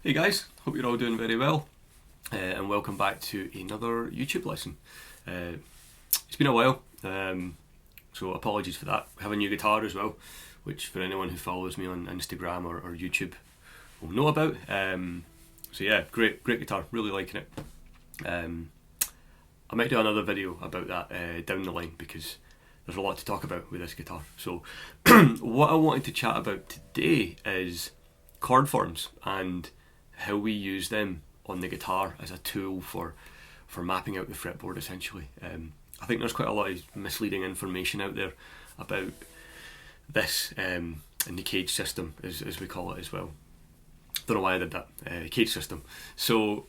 Hey guys, hope you're all doing very well, and welcome back to another YouTube lesson. It's been a while, so apologies for that. We have a new guitar as well, which for anyone who follows me on Instagram or YouTube will know about. So yeah, great guitar, really liking it. I might do another video about that down the line because there's a lot to talk about with this guitar. So what I wanted to chat about today is chord forms and how we use them on the guitar as a tool for mapping out the fretboard essentially. I think there's quite a lot of misleading information out there about this and the CAGED system as we call it as well. Don't know why I did that, CAGED system. So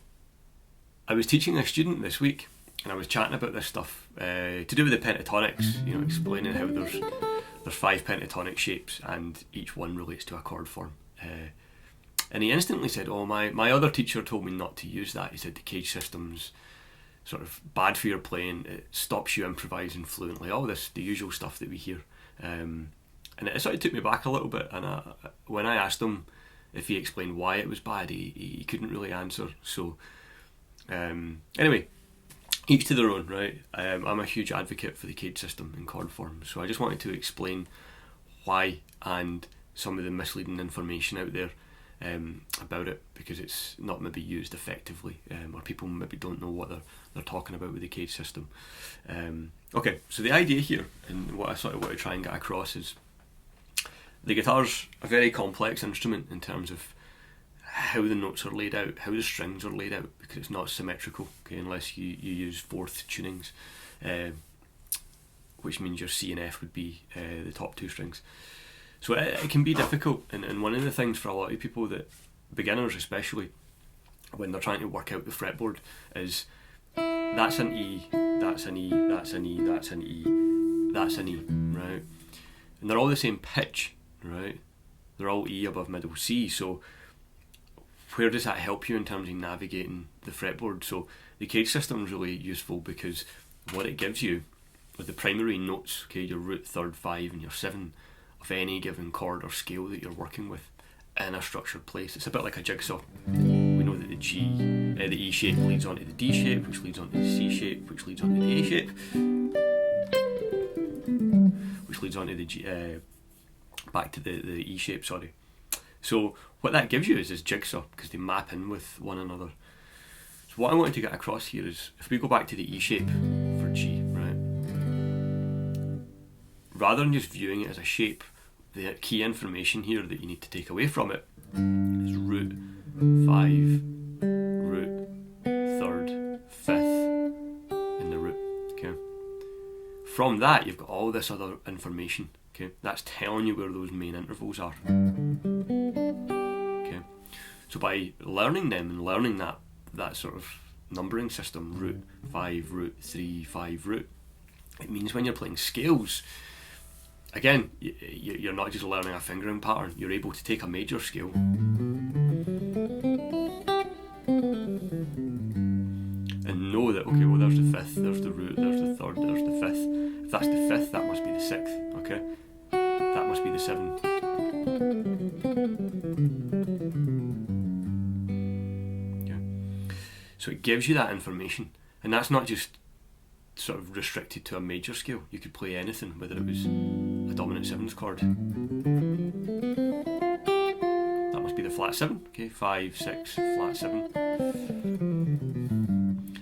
I was teaching a student this week and I was chatting about this stuff to do with the pentatonics, you know, explaining how there's 5 pentatonic shapes and each one relates to a chord form. And he instantly said, oh, my other teacher told me not to use that. He said the CAGED system's sort of bad for your playing, it stops you improvising fluently, all this, the usual stuff that we hear. And it sort of took me back a little bit, and when I asked him if he explained why it was bad, he couldn't really answer. So anyway, each to their own, right? I'm a huge advocate for the CAGED system in chord form, so I just wanted to explain why and some of the misleading information out there about it, because it's not maybe used effectively, or people maybe don't know what they're talking about with the CAGED system. Okay, so the idea here, and what I sort of want to try and get across, is the guitar's a very complex instrument in terms of how the notes are laid out, how the strings are laid out, because it's not symmetrical, okay, unless you use fourth tunings, which means your C and F would be the top 2 strings. So it can be difficult, and one of the things for a lot of people, that beginners especially, when they're trying to work out the fretboard, is that's an E, that's an E, that's an E, that's an E, that's an E, right? And they're all the same pitch, right? They're all E above middle C, so where does that help you in terms of navigating the fretboard? So the CAGED system is really useful because what it gives you with the primary notes, okay, your root, third, 5 and your 7 of any given chord or scale that you're working with in a structured place. It's a bit like a jigsaw. We know that the E shape leads onto the D shape, which leads onto the C shape, which leads onto the A shape, which leads onto the G, back to the E shape, sorry. So what that gives you is this jigsaw, because they map in with one another. So what I wanted to get across here is, if we go back to the E shape for G, right, rather than just viewing it as a shape, the key information here that you need to take away from it is root, 5, root, third, 5th in the root, okay? From that you've got all this other information, okay? That's telling you where those main intervals are, okay? So by learning them and learning that sort of numbering system, root, 5, root, 3, 5, root, it means when you're playing scales, again, you're not just learning a fingering pattern, you're able to take a major scale and know that, okay, well, there's the 5th, there's the root, there's the 3rd, there's the 5th. If that's the 5th, that must be the 6th, okay? That must be the 7th. Yeah. So it gives you that information, and that's not just sort of restricted to a major scale. You could play anything, whether it was a dominant 7th chord. That must be the flat 7, okay, 5, 6, flat 7.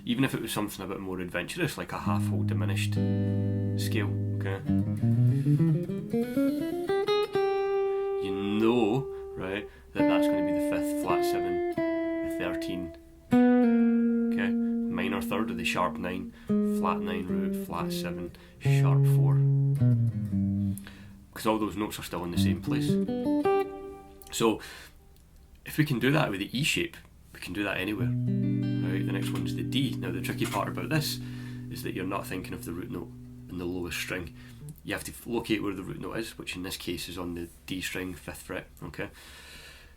Even if it was something a bit more adventurous, like a half-whole diminished scale, okay, you know, right, that's going to be the 5th, flat 7, the 13, okay, minor 3rd of the sharp 9, flat 9 root, flat 7, sharp 4, because all those notes are still in the same place. So if we can do that with the E shape, we can do that anywhere, right? The next one's the D. Now the tricky part about this is that you're not thinking of the root note in the lowest string. You have to locate where the root note is, which in this case is on the D string, 5th fret, okay?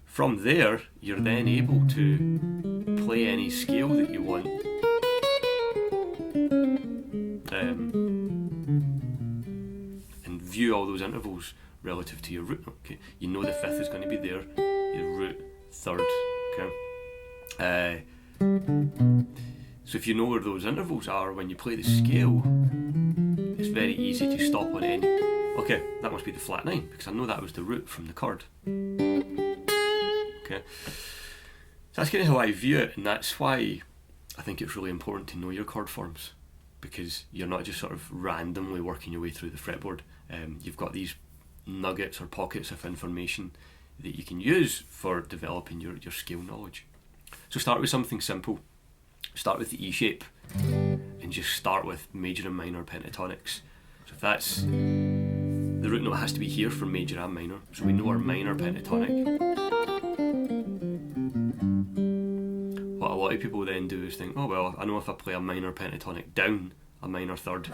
From there, you're then able to play any scale that you want, and view all those intervals relative to your root note, okay? You know the 5th is going to be there, your root, 3rd, okay? So if you know where those intervals are when you play the scale, it's very easy to stop on any. Okay, that must be the flat 9, because I know that was the root from the chord. Okay, so that's kind of how I view it, and that's why I think it's really important to know your chord forms, because you're not just sort of randomly working your way through the fretboard. You've got these nuggets or pockets of information that you can use for developing your scale knowledge. So start with something simple. Start with the E shape and just start with major and minor pentatonics. So if that's the root note, has to be here for major and minor, so we know our minor pentatonic. What a lot of people then do is think, oh well, I know if I play a minor pentatonic down a minor third,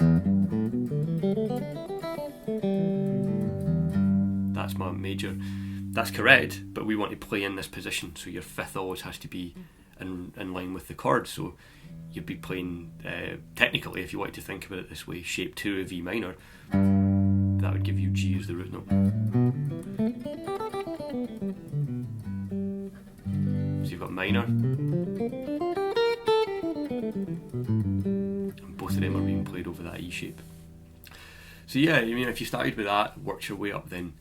that's my major. That's correct, but we want to play in this position, so your fifth always has to be in line with the chord. So you'd be playing, technically, if you want to think about it this way, shape 2 of E minor. That would give you G as the root note. So you've got minor, and both of them are being played over that E shape. So yeah, I mean, if you started with that, worked your way up, then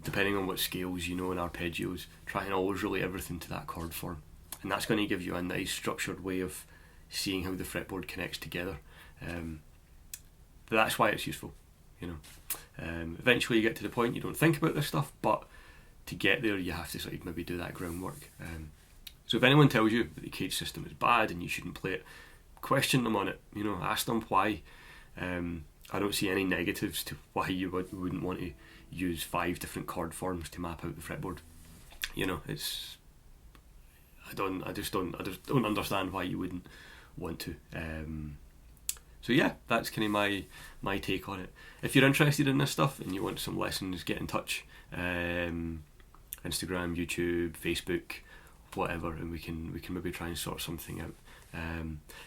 depending on what scales you know and arpeggios, try and always relate everything to that chord form, and that's going to give you a nice structured way of seeing how the fretboard connects together. That's why it's useful, you know. Eventually you get to the point you don't think about this stuff, but to get there you have to sort of maybe do that groundwork. So if anyone tells you that the CAGED system is bad and you shouldn't play it, question them on it, you know, ask them why. I don't see any negatives to why you wouldn't want to use 5 different chord forms to map out the fretboard. You know, it's I just don't understand why you wouldn't want to. So yeah, that's kind of my take on it. If you're interested in this stuff and you want some lessons, get in touch. Instagram, YouTube, Facebook, whatever, and we can maybe try and sort something out.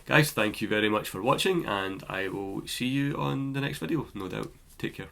Guys, thank you very much for watching, and I will see you on the next video, no doubt. Take care.